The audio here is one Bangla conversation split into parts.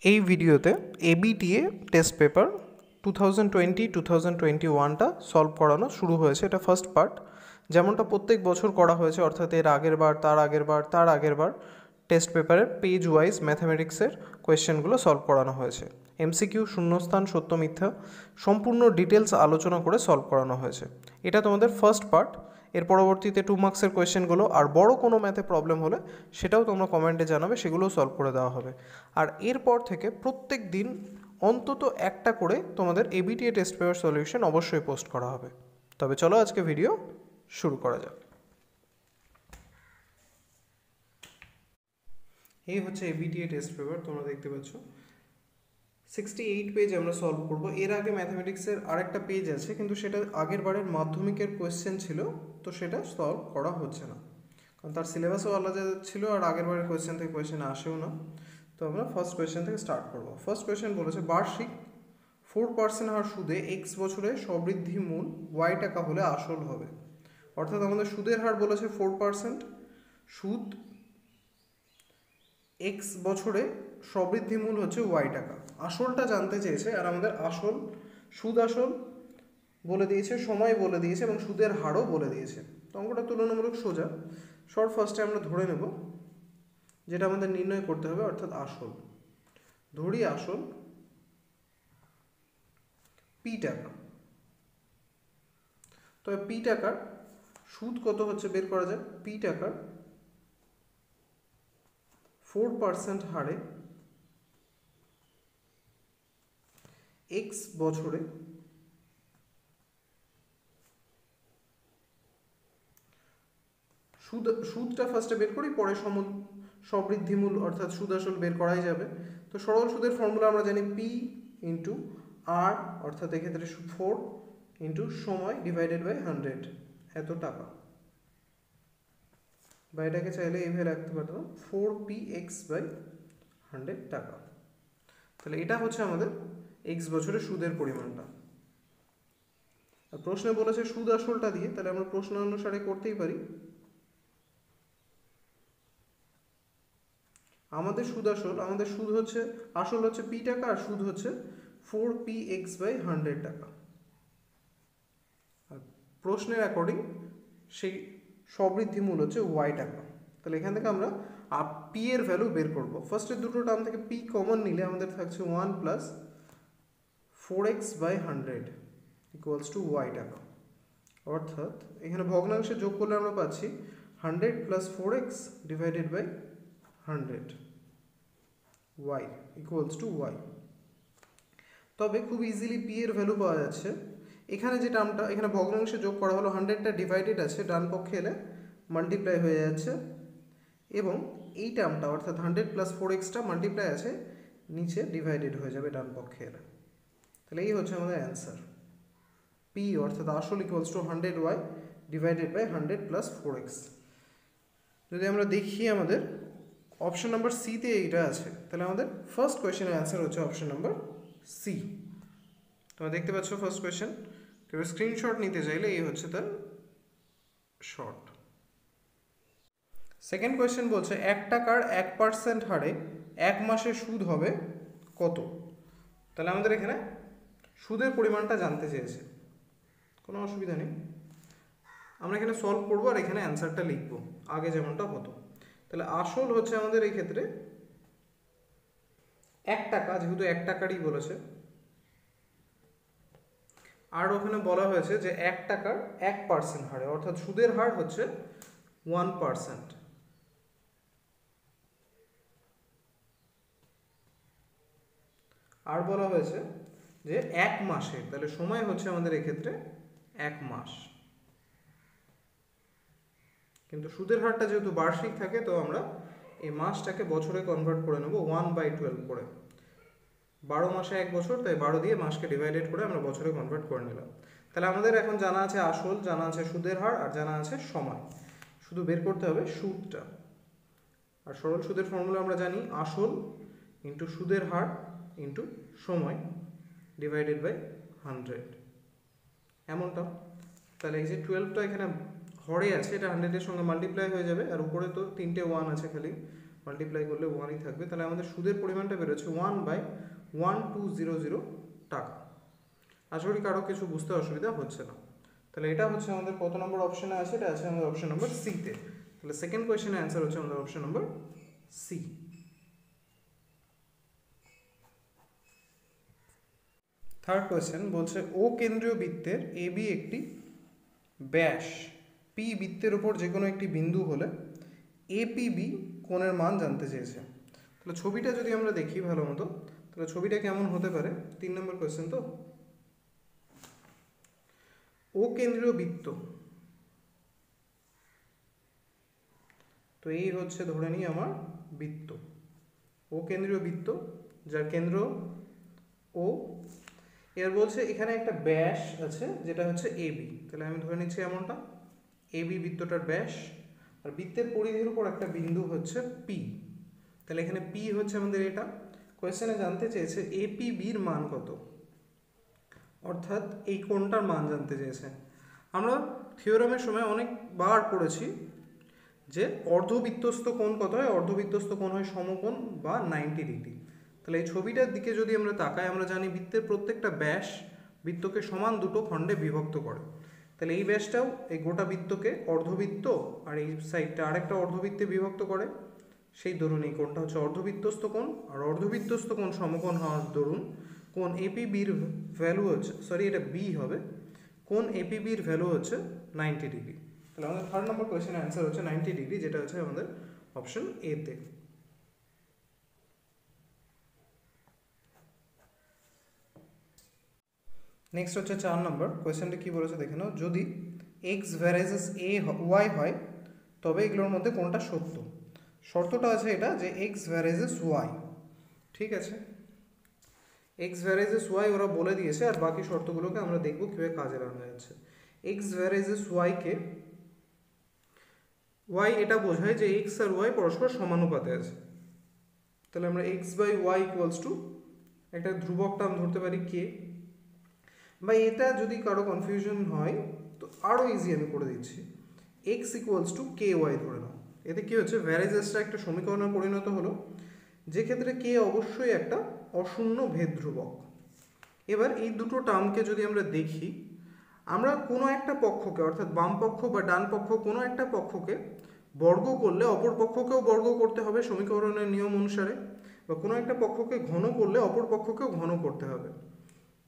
এই ভিডিওতে এবিটিএ টেস্ট পেপার 2020-2021টা সলভ করানো শুরু হয়েছে। এটা ফার্স্ট পার্ট, যেমনটা প্রত্যেক বছর করা হয়েছে, অর্থাৎ এর আগের বার, তার আগের বার টেস্ট পেপারের পেজ ওয়াইজ ম্যাথামেটিক্সের কোয়েশ্চেনগুলো সলভ করানো হয়েছে। এমসিকিউ, শূন্যস্থান, সত্য মিথ্যা সম্পূর্ণ ডিটেলস আলোচনা করে সলভ করানো হয়েছে। এটা তোমাদের ফার্স্ট পার্ট। এর পরবর্তীতে 2 মার্কসের কোয়েশ্চেনগুলো আর বড় কোনো ম্যাথে প্রবলেম হলে সেটাও তোমরা কমেন্টে জানাবে, সেগুলোও সলভ করে দেওয়া হবে। আর এরপর থেকে প্রত্যেক দিন অন্তত একটা করে তোমাদের এবিটিএ টেস্ট পেপার সলিউশন অবশ্যই পোস্ট করা হবে। তবে চলো আজকে ভিডিও শুরু করা যাক। এই হচ্ছে এবিটিএ টেস্ট পেপার, তোমরা দেখতে পাচ্ছ 68 পেজ আমরা সলভ করব। এর আগে ম্যাথামেটিক্সের আরেকটা পেজ আছে, কিন্তু সেটা আগের বারের মাধ্যমিকের কোয়েশ্চেন ছিল, তো সেটা সলভ করা হচ্ছে না, কারণ তার সিলেবাসও আলাদা ছিল আর আগের বারের কোয়েশ্চেন থেকে কোয়েশ্চেন আসেও না। তো আমরা ফার্স্ট কোয়েশ্চেন থেকে স্টার্ট করব। ফার্স্ট কোয়েশ্চেন বলেছে বার্ষিক 4% হার সুদে x বছরে সবৃদ্ধি মূল y টাকা হলে আসল হবে। অর্থাৎ আমাদের সুদের হার বলেছে 4%, সুদ x বছরে সবৃদ্ধি মূল হচ্ছে y টাকা। আসলটা জানতে চেয়েছে, আর আমাদের আসল, সুদ আসল বলে দিয়েছে, সময় বলে দিয়েছে এবং সুদের হারও বলে দিয়েছে। তো অঙ্কটা তুলনামূলক সোজা। ফার্স্টে আমরা ধরে নেব যেটা আমাদের নির্ণয় করতে হবে, অর্থাৎ আসল। ধরি আসল পি টাকা। তবে পি টাকার সুদ কত হচ্ছে বের করা যাক। পি টাকার 4% হারে এক্স বছরে সুদটা ফার্স্টে বের করি, পরে সবৃদ্ধিমূল অর্থাৎ সুদ আসল বের করাই যাবে। তো সরল সুদের ফর্মুলা আমরা জানি পি ইন্টু আর, অর্থাৎ এক্ষেত্রে 4 ইন্টু সময় ডিভাইডেড বাই 100, এত টাকা। বা এটাকে চাইলে এইভাবে রাখতে পারতাম 4px বাই 100 টাকা। তাহলে এটা হচ্ছে আমাদের এক্স বছরে সুদের পরিমাণটা। আর প্রশ্নে বলেছে সুদ আসলটা দিয়ে, তাহলে আমরা প্রশ্ন অনুসারে করতেই পারি। আমাদের সুদ হচ্ছে আসল হচ্ছে পি টাকা, আর সুদ হচ্ছে 4px বাই 100 টাকা। আর প্রশ্নের অ্যাকর্ডিং সেই সবৃদ্ধিমূল হচ্ছে ওয়াই টাকা। তাহলে এখান থেকে আমরা পি এর ভ্যালু বের করব। ফার্স্টের দুটো টার্ম থেকে পি কমন নিলে আমাদের থাকছে 1 plus 4x by 100 equals to Y টাকা। অর্থাৎ এখানে ভগ্নাংশে যোগ করলে আমরা পাচ্ছি 100 plus 4x divided by 100 Y equals to Y. তবে খুব ইজিলি পি এর ভ্যালু পাওয়া যাচ্ছে। এখানে যে টার্মটা, এখানে ভগ্নাংশে যোগ করা হলো, 100টা ডিভাইডেড আছে, ডান পক্ষে এলে মাল্টিপ্লাই হয়ে যাচ্ছে, এবং এই টার্মটা অর্থাৎ 100 প্লাস 4xটা মাল্টিপ্লাই আছে, নিচে ডিভাইডেড হয়ে যাবে ডান পক্ষে এলে। তাহলে এই হচ্ছে আমাদের অ্যান্সার। পি অর্থাৎ আসল equals to 100y divided by 100 plus 4x। যদি আমরা দেখি আমাদের অপশন নাম্বার সিতে এইটা আছে, তাহলে আমাদের ফার্স্ট কোয়েশ্চেনের অ্যান্সার হচ্ছে অপশন নাম্বার সি। তোমরা দেখতে পাচ্ছ ফার্স্ট কোয়েশ্চেন। কেউ স্ক্রিনশট নিতে চাইলে এই হচ্ছে তার শর্ট। সেকেন্ড কোয়েশ্চেন বলছে 1 টাকার 1% হারে 1 মাসে সুদ হবে কত। তাহলে আমাদের এখানে সুদের পরিমাণটা জানতে চেয়েছে, কোনো অসুবিধা নেই। আমরা এখানে সলভ করবো আর এখানে অ্যান্সারটা লিখবো আগে যেমনটা হতো। তাহলে আসল হচ্ছে আমাদের এই ক্ষেত্রে 1 টাকা, যেহেতু 1 টাকারই বলেছে, আর ওখানে বলা হয়েছে যে 1 টাকার 1% হারে, অর্থাৎ সুদের হার হচ্ছে 1%। আর বলা হয়েছে যে 1 মাসে, তাহলে সময় হচ্ছে আমাদের এক্ষেত্রে 1 মাস। কিন্তু সুদের হারটা যেহেতু বার্ষিক থাকে, তো আমরা এই মাসটাকে বছরে কনভার্ট করে নেব 1/12 করে। 12 মাসে 1 বছর, তাই 12 দিয়ে মাসকে ডিভাইডেড করে আমরা বছরে কনভার্ট করে নিলাম। তাহলে আমাদের এখন জানা আছে আসল, জানা আছে সুদের হার, আর জানা আছে সময়। শুধু বের করতে হবে সুদটা। আর সরল সুদের ফর্মুলা আমরা জানি আসল ইন্টু সুদের হার ইন্টু সময় ডিভাইডেড বাই 100, এমনটা। তাহলে এই যে 12টা এখানে হরে আছে, এটা 100 এর সঙ্গে মাল্টিপ্লাই হয়ে যাবে, আর উপরে তো 3টে 1 আছে খালি, মাল্টিপ্লাই করলে 1ই থাকবে। তাহলে আমাদের সুদের পরিমাণটা বেরোচ্ছে 1/1200 টাকা। আশা করি কারো কিছু বুঝতে অসুবিধা হচ্ছে না। তাহলে এটা হচ্ছে আমাদের কত নম্বর অপশনে আছে? এটা আছে আমাদের অপশন নম্বর সিতে। তাহলে সেকেন্ড কোয়েশ্চেনের অ্যান্সার হচ্ছে আমাদের option number C. Third question বলছে ও কেন্দ্রীয় বৃত্তের এ বি একটি ব্যাস পি বৃত্তের ওপর যে কোনো একটি বিন্দু হলে এপিবি কোণের মান জানতে চেয়েছে। তাহলে ছবিটা যদি আমরা দেখি ভালো মতো, তাহলে ছবিটা কেমন হতে পারে? 3 নম্বর কোয়েশ্চেন তো। ও কেন্দ্রীয় বৃত্ত, তো এই হচ্ছে ধরে নিই আমার বৃত্ত, ও কেন্দ্রীয় বৃত্ত যার কেন্দ্র ও। এবার বলছে এখানে একটা ব্যাস আছে যেটা হচ্ছে এবি। তাহলে আমি ধরে নিচ্ছি এমনটা, এবি বৃত্তটার ব্যাস, আর বৃত্তের পরিধির উপর একটা বিন্দু হচ্ছে পি। তাহলে এখানে পি হচ্ছে আমাদের এটা। কোয়েশ্চেনে জানতে চেয়েছে এপিবির মান কত, অর্থাৎ এই কোণটার মান জানতে চেয়েছে। আমরা থিওরামের সময় অনেকবার পড়েছি যে অর্ধবৃত্তস্থ কোণ কত হয়? অর্ধবৃত্তস্থ কোণ হয় সমকোণ বা 90 ডিগ্রি। তাহলে এই ছবিটার দিকে যদি আমরা তাকাই, আমরা জানি বৃত্তের প্রত্যেকটা ব্যাস বৃত্তকে সমান দুটো খণ্ডে বিভক্ত করে। তাহলে এই ব্যাসটাও এই গোটা বৃত্তকে অর্ধবৃত্ত আর এই সাইডটা আরেকটা অর্ধবৃত্তে বিভক্ত করে। সেই দরুন এই কোণটা হচ্ছে অর্ধবৃত্তস্থ কোণ, আর অর্ধবৃত্তস্থ কোণ সমকোণ হওয়ার দরুন কোণ এপিবির ভ্যালু হচ্ছে, সরি এটা বি হবে, কোণ এপিবির ভ্যালু হচ্ছে 90 ডিগ্রি। তাহলে আমাদের থার্ড নম্বর কোয়েশ্চেনের অ্যান্সার হচ্ছে 90 ডিগ্রি, যেটা হচ্ছে আমাদের অপশন এতে। নেক্সট হচ্ছে 4 নম্বর কোয়েশ্চেনটা কি বলেছে দেখে নাও। যদি এক্স ভ্যারাইজেস এ ওয়াই হয় তবে এগুলোর মধ্যে কোনটা সত্য? শর্তটা আছে এটা যে এক্স ভ্যারাইজেস ওয়াই, ঠিক আছে, এক্স ভ্যারাইজেস ওয়াই ওরা বলে দিয়েছে, আর বাকি শর্তগুলোকে আমরা দেখবো কীভাবে কাজে লাগানো যাচ্ছে। এক্স ভ্যারাইজেস ওয়াইকে, ওয়াই এটা বোঝায় যে এক্স আর ওয়াই পরস্পর সমানুপাতে আছে। তাহলে আমরা X by Y equals to একটা ধ্রুবক টার্ম ধরতে পারি কে, বা এটা যদি কারো কনফিউশন হয় তো আরও ইজি আমি করে দিচ্ছি, X equals to K Y ধরে নাও। এতে কী হচ্ছে? ভ্যারাইজেসটা একটা সমীকরণে পরিণত হলো, যে ক্ষেত্রে কে অবশ্যই একটা অশূন্য ভেদ ধ্রুবক। এবার এই দুটো টার্মকে যদি আমরা দেখি, আমরা কোনো একটা পক্ষকে অর্থাৎ বাম পক্ষ বা ডান পক্ষ কোনো একটা পক্ষকে বর্গ করলে অপর পক্ষকেও বর্গ করতে হবে সমীকরণের নিয়ম অনুসারে, বা কোনো একটা পক্ষকে ঘন করলে অপর পক্ষকেও ঘন করতে হবে।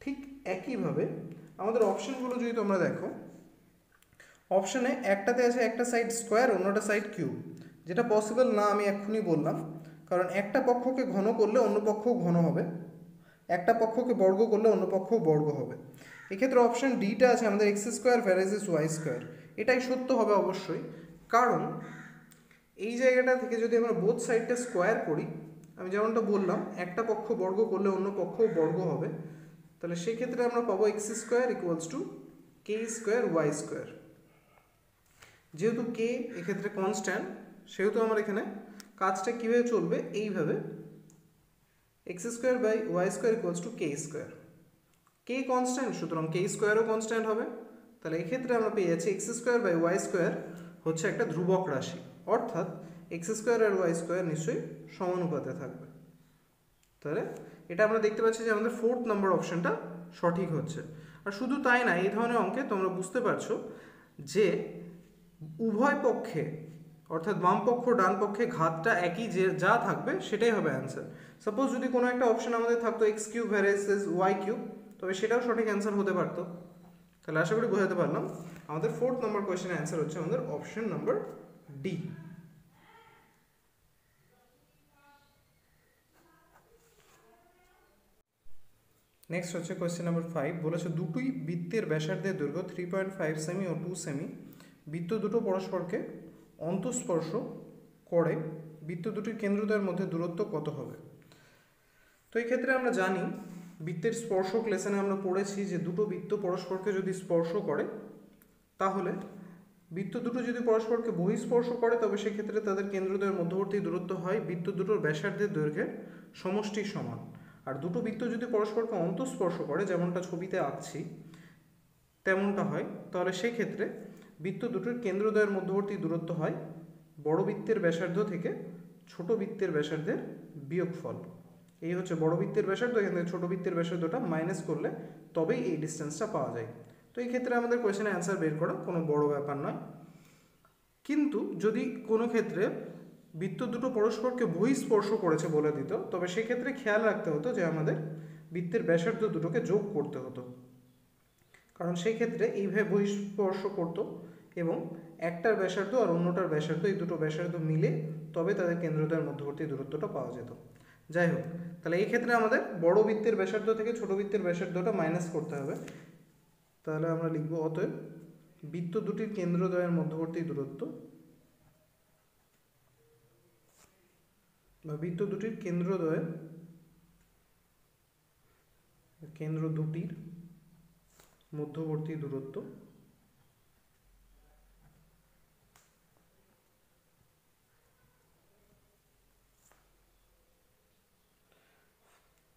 ঠিক একইভাবে আমাদের অপশনগুলো যদি তোমরা দেখো, অপশনে একটাতে আছে একটা সাইড স্কোয়ার অন্যটা সাইড কিউব, যেটা পসিবল না আমি এক্ষুনি বললাম, কারণ একটা পক্ষকে ঘন করলে অন্য পক্ষও ঘন হবে, একটা পক্ষকে বর্গ করলে অন্য পক্ষও বর্গ হবে। এক্ষেত্রে অপশন ডিটা আছে আমাদের X square varies Y square, এটাই সত্য হবে অবশ্যই, কারণ এই জায়গাটা থেকে যদি আমরা বোথ সাইডটা স্কোয়ার করি, আমি যেমনটা বললাম একটা পক্ষ বর্গ করলে অন্য পক্ষও বর্গ হবে, তাহলে সেক্ষেত্রে আমরা পাবো X square equals to K square Y square. যেহেতু কে এক্ষেত্রে কনস্ট্যান্ট, সেহেতু আমার এখানে কাজটা কীভাবে চলবে, এইভাবে X square by Y square equals to K square. K constant, সুতরাং কে স্কোয়ারও কনস্ট্যান্ট হবে। তাহলে এক্ষেত্রে আমরা পেয়ে যাচ্ছি X square by Y square হচ্ছে একটা ধ্রুবক রাশি, অর্থাৎ এক্স স্কোয়ার আর ওয়াই স্কোয়ার নিশ্চয়ই সমানুপাতে থাকবে। তাহলে এটা আমরা দেখতে পাচ্ছি যে আমাদের 4th নম্বর অপশনটা সঠিক হচ্ছে। আর শুধু তাই না, এই ধরনের অঙ্কে তোমরা বুঝতে পারছো যে উভয় পক্ষে অর্থাৎ বাম পক্ষ ডান পক্ষে ঘাতটা একই, যে যা থাকবে সেটাই হবে অ্যান্সার। সাপোজ যদি কোনো একটা অপশন আমাদের থাকতো X cube varies Y cube, তবে সেটাও সঠিক অ্যান্সার হতে পারতো। তাহলে আশা করি বোঝাতে পারলাম। আমাদের 4th নম্বর কোয়েশ্চেনের অ্যান্সার হচ্ছে আমাদের অপশন নম্বর ডি। নেক্সট হচ্ছে কোয়েশ্চেন নাম্বার 5, বলেছে দুটোই বৃত্তের ব্যাসার্ধের দৈর্ঘ্য 3.5 সেমি ও 2 সেমি, বৃত্ত দুটো পরস্পরকে অন্তঃস্পর্শ করে, বৃত্ত দুটির কেন্দ্রদ্বয়ের মধ্যে দূরত্ব কত হবে? তো এই ক্ষেত্রে আমরা জানি বৃত্তের স্পর্শক লেসনে আমরা পড়েছি যে দুটো বৃত্ত পরস্পরকে যদি স্পর্শ করে, তাহলে বৃত্ত দুটো যদি পরস্পরকে বহিঃস্পর্শ করে তবে সেক্ষেত্রে তাদের কেন্দ্রদ্বয়ের মধ্যবর্তী দূরত্ব হয় বৃত্ত দুটোর ব্যাসার্ধের দৈর্ঘ্যের সমষ্টির সমান। আর দুটো বৃত্ত যদি পরস্পরকে অন্তঃস্পর্শ করে, যেমনটা ছবিতে আঁকছি তেমনটা হয়, তাহলে সেক্ষেত্রে বৃত্ত দুটোর কেন্দ্রদ্বয়ের মধ্যবর্তী দূরত্ব হয় বড় বৃত্তের ব্যাসার্ধ থেকে ছোট বৃত্তের ব্যাসার্ধের বিয়োগফল। এই হচ্ছে বড় বৃত্তের ব্যাসার্ধ, এখান থেকে ছোট বৃত্তের ব্যাসার্ধটা মাইনাস করলে তবেই এই ডিস্টেন্সটা পাওয়া যায়। তো এই ক্ষেত্রে আমাদের কোয়েশ্চেনে অ্যান্সার বের করা কোনো বড় ব্যাপার নয়। কিন্তু যদি কোনো ক্ষেত্রে বৃত্ত দুটো পরস্পরকে বহিঃস্পর্শ করেছে বলে দিত, তবে সেক্ষেত্রে খেয়াল রাখতে হতো যে আমাদের বৃত্তের ব্যাসার্ধ দুটোকে যোগ করতে হতো, কারণ সেই ক্ষেত্রে এইভাবে বহিঃস্পর্শ করতো এবং একটার ব্যাসার্ধ আর অন্যটার ব্যাসার্ধ, এই দুটো ব্যাসার্ধ মিলে তবে তাদের কেন্দ্রদ্বয়ের মধ্যবর্তী দূরত্বটা পাওয়া যেত। যাই হোক, তাহলে এই ক্ষেত্রে আমাদের বড় বৃত্তের ব্যাসার্ধ থেকে ছোট বৃত্তের ব্যাসার্ধটা মাইনাস করতে হবে। তাহলে আমরা লিখব অতএব বৃত্ত দুটির কেন্দ্রদ্বয়ের মধ্যবর্তী দূরত্ব বা বৃত্ত দুটির কেন্দ্র দুটির মধ্যবর্তী দূরত্ব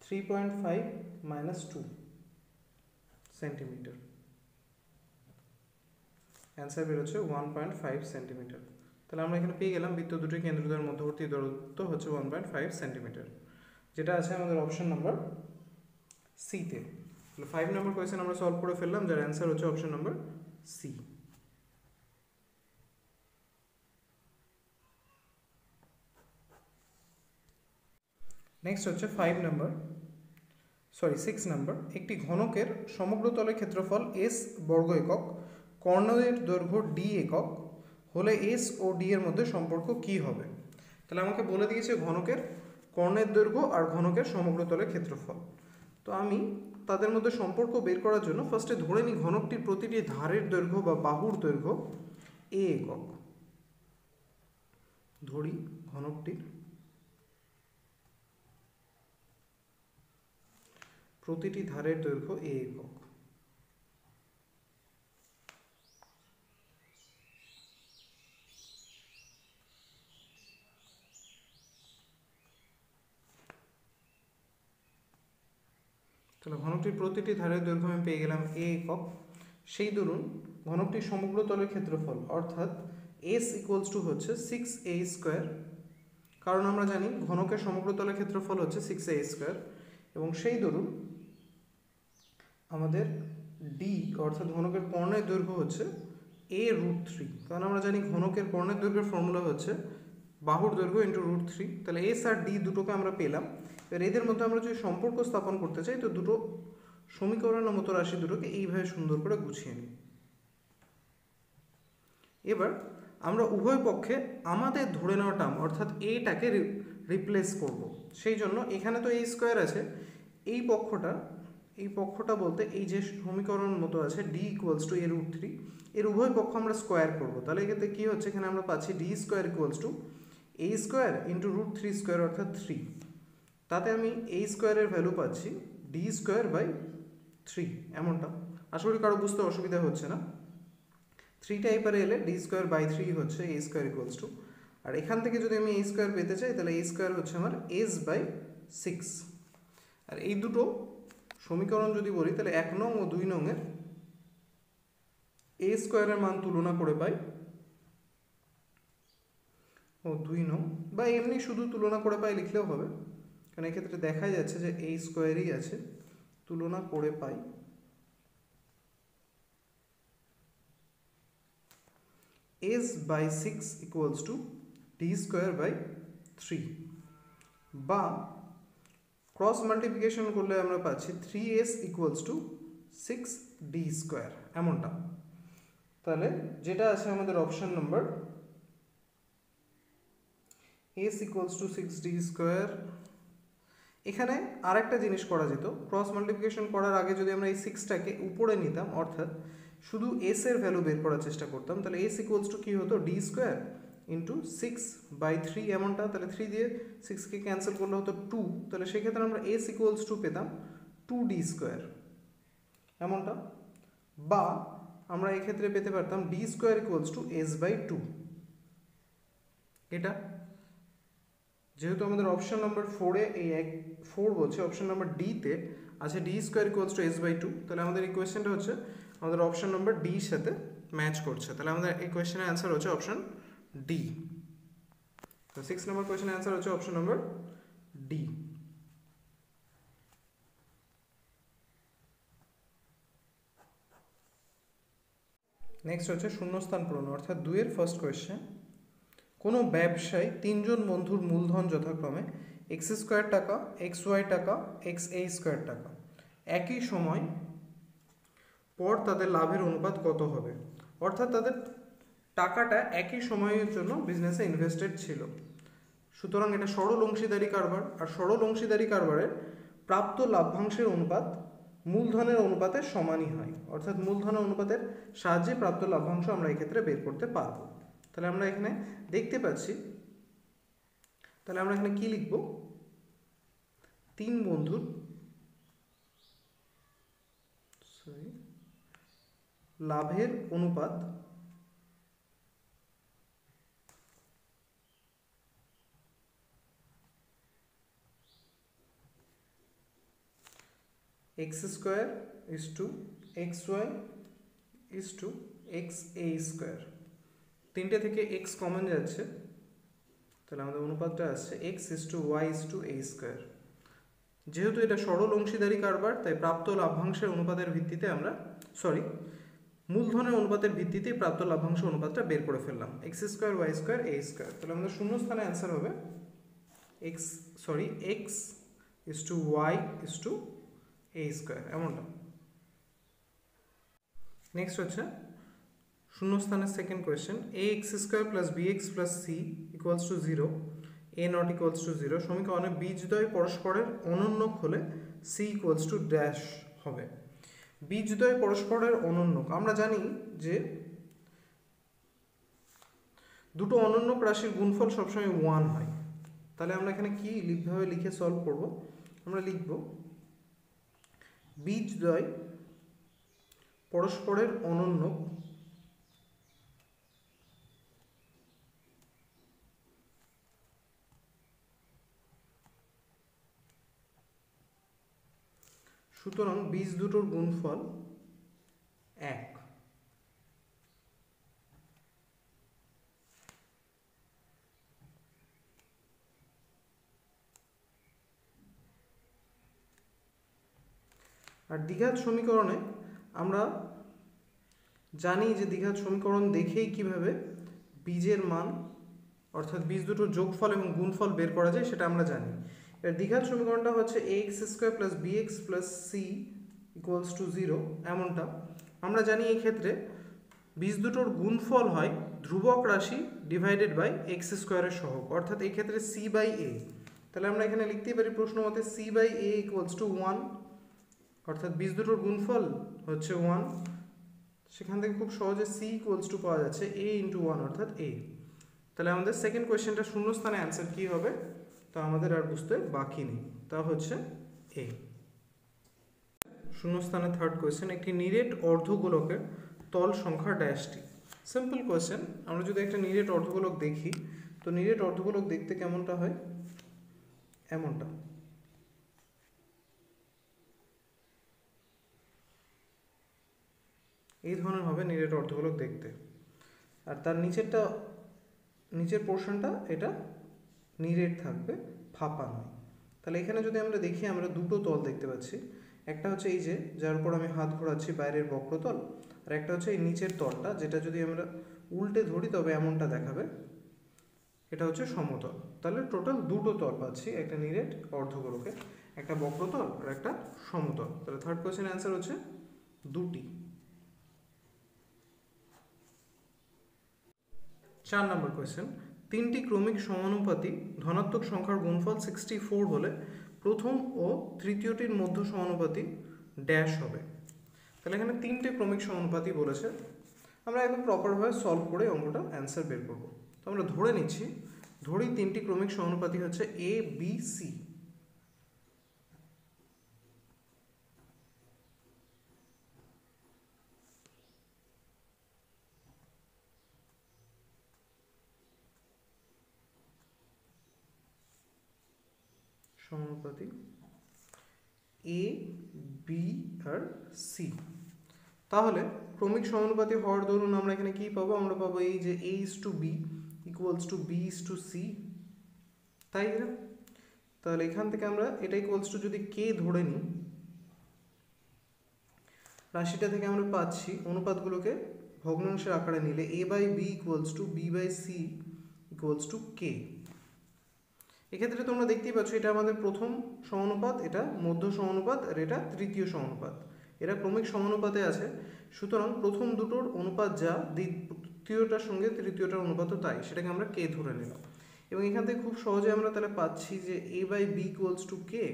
(3.5 - 2 সেন্টিমিটার। অ্যান্সার বেরোচ্ছে 1.5 সেন্টিমিটার। তাহলে আমরা এখানে পেয়ে গেলাম বৃত্ত দুটির কেন্দ্রদ্বয়ের মধ্যবর্তী দূরত্ব হচ্ছে 1.5 সেন্টিমিটার, যেটা আছে আমাদের অপশন নাম্বার সিতে। তাহলে 5 নম্বর কোয়েশ্চেন আমরা সলভ করে ফেললাম, যার অ্যান্সার হচ্ছে অপশন নাম্বার সি। নেক্সট হচ্ছে 6 নম্বর। একটি ঘনকের সমগ্র তলের ক্ষেত্রফল s বর্গ একক, কর্ণের দৈর্ঘ্য d একক হলে s ও d এর মধ্যে সম্পর্ক কি হবে? তাহলে আমাকে বলে দিয়েছে ঘনকের কর্ণের দৈর্ঘ্য আর ঘনকের সমগ্র তলের ক্ষেত্রফল। তো আমি তাদের মধ্যে সম্পর্ক বের করার জন্য ফার্স্টে ধরে নিই ঘনকটির প্রতিটি ধারের দৈর্ঘ্য বা বাহুর দৈর্ঘ্য a একক। ধরি ঘনকটির প্রতিটি ধারের দৈর্ঘ্য a একক। তাহলে ঘনকটির প্রতিটি ধারের দৈর্ঘ্য আমি পেয়ে গেলাম a একক। সেই দরুন ঘনকটির সমগ্র তলের ক্ষেত্রফল অর্থাৎ s হচ্ছে 6a², কারণ আমরা জানি ঘনকের সমগ্র তলের ক্ষেত্রফল হচ্ছে 6a², এবং সেই দরুন আমাদের d অর্থাৎ ঘনকের কর্ণের দৈর্ঘ্য হচ্ছে a√3, কারণ আমরা জানি ঘনকের কর্ণের দৈর্ঘ্যের ফর্মুলা হচ্ছে বাহুর দৈর্ঘ্য ইন্টু √3। তাহলে s আর d দুটোকে আমরা পেলাম। এবার এদের মধ্যে আমরা যদি সম্পর্ক স্থাপন করতে চাই, তো দুটো সমীকরণের মতো রাশি দুটোকে এইভাবে সুন্দর করে গুছিয়ে নিই। এবার আমরা উভয় পক্ষে আমাদের ধরে নেওয়া টার্ম অর্থাৎ এটাকে রিপ্লেস করব। সেই জন্য এখানে তো a² আছে, এই পক্ষটা বলতে এই যে সমীকরণ মতো আছে d = a√3, এর উভয় পক্ষ আমরা স্কোয়ার করব। তাহলে এক্ষেত্রে কী হচ্ছে, এখানে আমরা পাচ্ছি d² = a² × √3² অর্থাৎ 3। তাতে আমি a² এর ভ্যালু পাচ্ছি d²/3 এমনটা। আশা করি কারো বুঝতে অসুবিধা হচ্ছে না। 3টা এপারে এলে d²/3 হচ্ছে a², আর এখান থেকে যদি আমি a² পেতে চাই তাহলে a² হচ্ছে আমার s/6। আর এই দুটো সমীকরণ যদি বলি তাহলে 1 নং ও 2 নং এর a² এর মান তুলনা করে পাই, ও 2 নং বা এমনি শুধু তুলনা করে পাই লিখলেও হবে, কারণ এক্ষেত্রে দেখা যাচ্ছে যে a²ই আছে, তুলনা করে পাই s/6 = d²/3, বা ক্রস মাল্টিপ্লিকেশন করলে আমরা পাচ্ছি 3s = 6d², এমনটা। তাহলে যেটা আছে আমাদের অপশন নাম্বার s = 6d²। এখানে আরেকটা জিনিস করা যেত, ক্রস মাল্টিপ্লিকেশন করার আগে যদি আমরা এই 6টাকে উপরে নিতাম অর্থাৎ শুধু s এর ভ্যালু বের করার চেষ্টা করতাম, তাহলে s = কি হতো d² × 6/3 এমনটা। তাহলে 3 দিয়ে 6কে ক্যান্সেল করলে হতো 2, তাহলে সেক্ষেত্রে আমরা s = পেতাম 2d² এমনটা। বা আমরা এক্ষেত্রে পেতে পারতাম d² = s/2। এটা যেহেতু আমাদের অপশন নাম্বার 4-এ এই 4 বলছে, অপশন নাম্বার d-তে আছে d² = s/2, তাহলে আমাদের এই কোয়েশ্চেনটা হচ্ছে আমাদের অপশন নাম্বার d-র সাথে ম্যাচ করছে। তাহলে আমাদের এই কোয়েশ্চেনের অ্যান্সার হচ্ছে অপশন d। তো 6 নম্বর কোয়েশ্চেন অ্যান্সার হচ্ছে অপশন নম্বর ডি। নেক্সট হচ্ছে শূন্যস্থান পূরণ, অর্থাৎ 2 এর ফার্স্ট কোয়েশ্চেন। কোনো ব্যবসায়ী 3 জন বন্ধুর মূলধন যথাক্রমে x² টাকা, xy টাকা, xa² টাকা একই সময় পর তাদের লাভের অনুপাত কত হবে? অর্থাৎ তাদের টাকাটা একই সময়ের জন্য বিজনেসে ইনভেস্টেড ছিল। সুতরাং এটা সরল অংশীদারি কারবার, আর সরল অংশীদারি কারবারের প্রাপ্ত লাভ্যাংশের অনুপাত মূলধনের অনুপাতের সমানই হয়, অর্থাৎ মূলধনের অনুপাতের সাহায্যে প্রাপ্ত লাভ্যাংশ আমরা এক্ষেত্রে বের করতে পারবো। তাহলে আমরা এখানে দেখতে পাচ্ছি, তাহলে আমরা এখানে কি লিখব? 3 বন্ধুর লাভের অনুপাত x² is to xy is to xa²। তিনটে থেকে x কমন যাচ্ছে, তাহলে আমাদের অনুপাতটা আসছে x is to y is to a²। যেহেতু এটা সরল অংশীদারি কারবার, তাই প্রাপ্ত লাভ্যাংশের অনুপাতের ভিত্তিতে আমরা মূলধনের অনুপাতের ভিত্তিতে প্রাপ্ত লাভ্যাংশ অনুপাতটা বের করে ফেললাম, x² y² a²। তাহলে আমাদের শূন্য স্থানে অ্যান্সার হবে x is to y is to a², এমনটা। নেক্সট হচ্ছে শূন্যস্থানের second question, ax² + bx + c = 0, a not equals to 0 সমীকরণে বীজদ্বয় পরস্পরের অনন্যক হলে c = ড্যাশ হবে। বীজদ্বয় পরস্পরের অনন্যক, আমরা জানি যে দুটো অনন্যক রাশির গুণফল সবসময় 1 হয়। তাহলে আমরা এখানে কিভাবে লিখে সলভ করব? আমরা লিখব বীজদ্বয় পরস্পরের অনন্যক সুতরাং বীজ দুটোর গুণফল 1। আর দ্বিঘাত সমীকরণে আমরা জানি যে দ্বিঘাত সমীকরণ দেখেই কিভাবে বীজের মান অর্থাৎ বীজ দুটোর যোগফল এবং গুণফল বের করা যায় সেটা আমরা জানি। এর দ্বিঘাত সমীকরণটা হচ্ছে ax² + bx + c = 0, এমনটা। আমরা জানি এই ক্ষেত্রে বীজ দুটোর গুণফল হয় ধ্রুবক রাশি ডিভাইডেড বাই x² এর সহগ, অর্থাৎ এই ক্ষেত্রে c/a। তাহলে আমরা এখানে লিখতেই পারি প্রশ্ন মতে c/a = 1, অর্থাৎ বীজ দুটোর গুণফল হচ্ছে 1। সেখান থেকে খুব সহজে c = পাওয়া যাচ্ছে a × 1 অর্থাৎ a। তাহলে আমাদের সেকেন্ড কোয়েশ্চেনটা শূন্যস্থানে অ্যান্সার কি হবে তা আমাদের আর বুঝতে বাকি নেই, তা হচ্ছে a। শূন্যস্থানে থার্ড কোয়েশ্চেন, একটি নিরেট অর্ধগোলকের তল সংখ্যা ড্যাশটি। Simple question. আমরা যদি একটা নিরেট অর্ধগোলক দেখি, তো নিরেট অর্ধগোলক দেখতে কেমনটা হয়? এমনটা। এই ধরনের হবে নিরেট অর্ধগোলক দেখতে, আর তার নিচের পোর্শনটা এটা নিরেট থাকবে, ফাঁপা নয়। তাহলে এখানে যদি আমরা দেখি, আমরা দুটো তল দেখতে পাচ্ছি। একটা হচ্ছে এই যে যার উপর আমি হাত ঘোরাচ্ছি, বাইরের বক্রতল, আর একটা হচ্ছে এই নিচের তলটা, যেটা যদি আমরা উল্টে ধরি তবে এমনটা দেখাবে, এটা হচ্ছে সমতল। তাহলে টোটাল দুটো তল পাচ্ছি, একটা নিরেট অর্ধগোলকে, একটা বক্রতল আর একটা সমতল। তাহলে থার্ড কোয়েশ্চেন অ্যান্সার হচ্ছে দুটি। 4 নম্বর কোয়েশ্চেন, 3টি ক্রমিক সমানুপাতি ধনাত্মক সংখ্যার গুণফল 64 হলে প্রথম ও তৃতীয়টির মধ্য সমানুপাতি ড্যাশ হবে। তাহলে এখানে 3টে ক্রমিক সমানুপাতি বলেছে, আমরা একদম প্রপারভাবে সলভ করে অঙ্কটা অ্যান্সার বের করব। তো আমরা ধরে নিচ্ছি, ধরি 3টি ক্রমিক সমানুপাতি হচ্ছে a b c। সমানুপাতি a b R c। তাহলে ক্রমিক সমানুপাতি হওয়ার দরুন আমরা এখানে কি পাবো? আমরা পাবো এই যে a is to b equals to b is to c তাই না? তাহলে এখান থেকে আমরা এটা ইকুয়ালস টু যদি কে ধরে নিই, রাশিটা থেকে আমরা পাচ্ছি অনুপাতগুলোকে ভগ্নাংশের আকারে নিলে a by B equals to B by C equals to K. এক্ষেত্রে তোমরা দেখতেই পাচ্ছ এটা আমাদের প্রথম সমানুপাত, এটা মধ্য সমানুপাত, আর এটা তৃতীয় সমানুপাত। এরা ক্রমিক সমানুপাতে আছে, সুতরাং প্রথম দুটোর অনুপাত যা দ্বিতীয়টার সঙ্গে তৃতীয়টার অনুপাতও তাই, সেটাকে আমরা কে ধরে নিলাম। এবং এখান থেকে খুব সহজে আমরা তাহলে পাচ্ছি যে a by B equals to K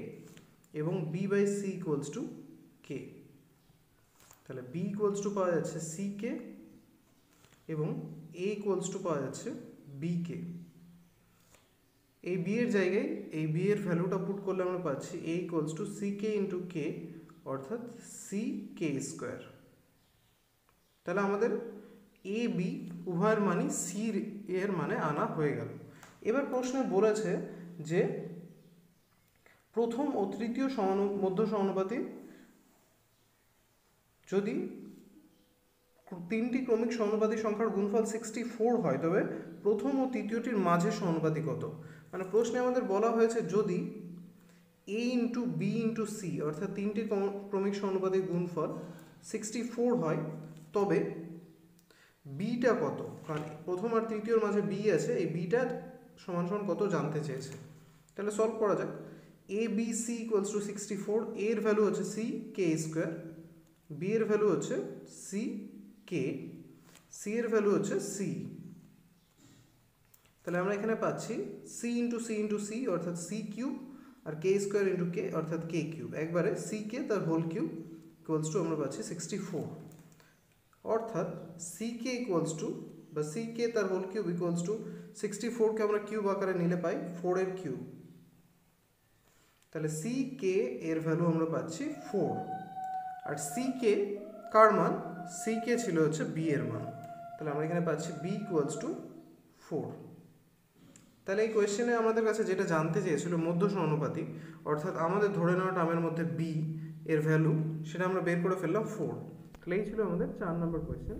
এবং B by C equals to K. তাহলে বি ইকুয়ালস টু পাওয়া যাচ্ছে সি কে এবং এ ইকুয়ালস টু পাওয়া যাচ্ছে বি কে। এই বি এর জায়গায় এই বি এর ভ্যালুটা পুট করলে আমরা পাচ্ছি A equals to C K into K, অর্থাৎ সি কে স্কোয়ার। তাহলে আমাদের এ বি উভয়ের মানই সি এর মানে আনা হয়ে গেল। এবার প্রশ্নে বলেছে যে প্রথম ও তৃতীয় মধ্য সমানুপাতি যদি তিনটি ক্রমিক সমানুপাতি সংখ্যার গুণফল 64 হয়, তবে প্রথম ও তৃতীয়টির মাঝের সমানুপাতি কত? মানে প্রশ্নে আমাদের বলা হয়েছে যদি a into B into C অর্থাৎ তিনটি ক্রমিক সমানুপাতিক গুণফল 64 হয়, তবে বিটা কত? কারণ প্রথম আর তৃতীয়র মাঝে বি আছে, এই বিটার সমান সমান কত জানতে চেয়েছে। তাহলে সলভ করা যাক। A B C equals to 64, এর ভ্যালু হচ্ছে সি কে স্কোয়ার, বি এর ভ্যালু হচ্ছে সি কে, সি এর ভ্যালু হচ্ছে সি। তাহলে আমরা এখানে পাচ্ছি C into C into C অর্থাৎ সি কিউব, আর কে স্কোয়ার ইন্টু কে অর্থাৎ কে কিউব। একবারে সি কে তার হোল কিউব ইকুয়ালস টু আমরা পাচ্ছি 64, অর্থাৎ সি কে ইকুয়ালস টু বা সি কে তার হোল কিউব ইকুয়ালস টু 64কে আমরা কিউব আকারে নিলে পাই 4 এর কিউব। তাহলে সি কে এর ভ্যালু আমরা পাচ্ছি 4, আর সি কে কার মান? সি কে ছিল হচ্ছে বি এর মান। তাহলে আমরা এখানে পাচ্ছি বি ইকুয়ালস টু 4। তাহলে এই কোয়েশ্চেনে আমাদের কাছে যেটা জানতে চেয়েছিল মধ্য সমানুপাতি, অর্থাৎ আমাদের ধরে নেওয়া টার্মের মধ্যে বি এর ভ্যালু, সেটা আমরা বের করে ফেললাম 4। তাহলে এই ছিল আমাদের 4 নম্বর কোয়েশ্চেন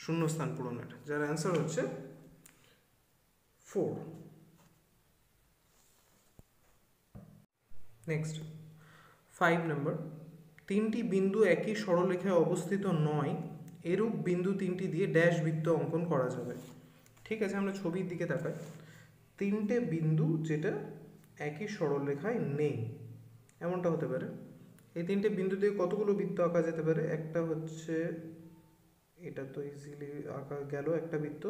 শূন্যস্থান পূরণের, যার অ্যান্সার হচ্ছে 4। নেক্সট 5 নম্বর, তিনটি বিন্দু একই সরলরেখায় অবস্থিত নয় এরূপ বিন্দু তিনটি দিয়ে ড্যাশ বৃত্ত অঙ্কন করা যাবে। ঠিক আছে, আমরা ছবির দিকে তাকাই। তিনটে বিন্দু যেটা একই সরলরেখায় নেই, এমনটা হতে পারে। এই তিনটে বিন্দু দিয়ে কতগুলো বৃত্ত আঁকা যেতে পারে? একটা হচ্ছে, এটা তো ইজিলি আঁকা গেল একটা বৃত্ত।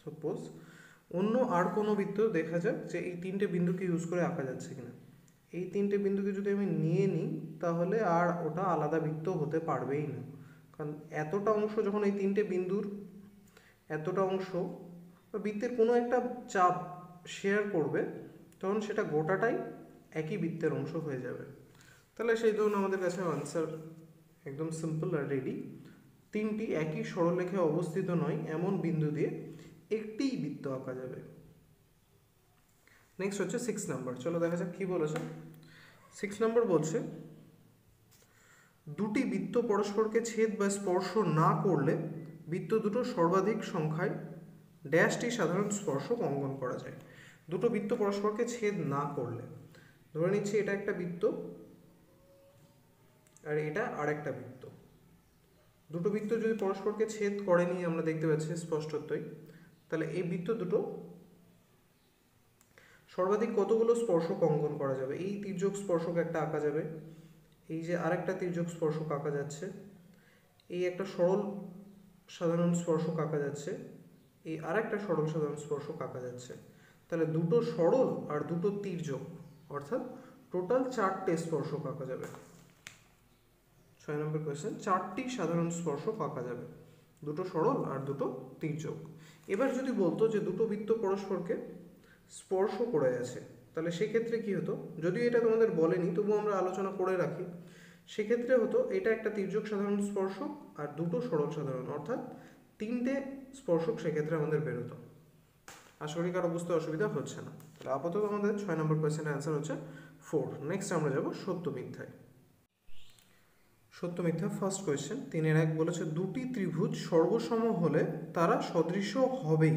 সাপোজ অন্য আর কোনো বৃত্ত দেখা যাক যে এই তিনটে বিন্দুকে ইউজ করে আঁকা যাচ্ছে কিনা। এই তিনটে বিন্দুকে যদি আমি নিয়ে নিই তাহলে আর ওটা আলাদা বৃত্ত হতে পারবেই না, কারণ এতটা অংশ যখন এই তিনটে বিন্দুর এতটা অংশ বৃত্তের কোনো একটা চাপ শেয়ার করবে, তখন সেটা গোটাটাই একই বৃত্তের অংশ হয়ে যাবে। তাহলে সেই ধরুন আমাদের কাছে আনসার একদম সিম্পল আর রেডি। তিনটি একই সরলরেখায় অবস্থিত নয় এমন বিন্দু দিয়ে একটিই বৃত্ত আঁকা যাবে। নেক্সট হচ্ছে 6 নাম্বার। চলো দেখা যাক কি বলেছে। 6 নাম্বার বলছে দুটি বৃত্ত পরস্পরকে ছেদ বা স্পর্শ না করলে বৃত্ত দুটো সর্বাধিক সংখ্যায় ড্যাশটি সাধারণ স্পর্শক অঙ্কন করা যায়। দুটো বৃত্ত পরস্পরকে ছেদ না করলে, ধরে নিচ্ছি এটা একটা বৃত্ত আর এটা আরেকটা বৃত্ত। দুটো বৃত্ত যদি পরস্পরকে ছেদ করেনি, আমরা দেখতে পাচ্ছি স্পষ্টতই, তাহলে এই বৃত্ত দুটো সর্বাধিক কতগুলো স্পর্শক অঙ্কন করা যাবে? এই তির্যক স্পর্শক একটা আঁকা যাবে, এই যে আরেকটা তির্যক স্পর্শক আঁকা যাচ্ছে, এই একটা সরল সাধারণ স্পর্শক আঁকা যাচ্ছে, এই আরেকটা সরল সাধারণ স্পর্শক আঁকা যাচ্ছে। তাহলে দুটো সরল আর দুটো তির্যক, অর্থাৎ টোটাল 4টে স্পর্শক আঁকা যাবে। 6 নম্বর কোয়েশ্চেন, 4টি সাধারণ স্পর্শক আঁকা যাবে, দুটো সরল আর দুটো তির্যক। এবার যদি বলতো যে দুটো বৃত্ত পরস্পরকে স্পর্শ করে আছে, তাহলে সেক্ষেত্রে কি হতো? যদিও এটা তোমাদের বলেনি, তবুও আমরা আলোচনা করে রাখি। সেক্ষেত্রে হতো এটা একটা তির্যক সাধারণ স্পর্শক আর দুটো সরল সাধারণ, অর্থাৎ 3টে স্পর্শক সেক্ষেত্রে আমাদের বেরোতো। আশা করি কারো বুঝতে অসুবিধা হচ্ছে না। তাহলে আপাতত আমাদের 6 নম্বর কোয়েশ্চেনের অ্যান্সার হচ্ছে 4। নেক্সট আমরা যাব সত্য মিথ্যায়। সত্য মিথ্যা ফার্স্ট কোয়েশ্চেন 3-1 বলেছে দুটি ত্রিভুজ সর্বসম হলে তারা সদৃশ হবেই।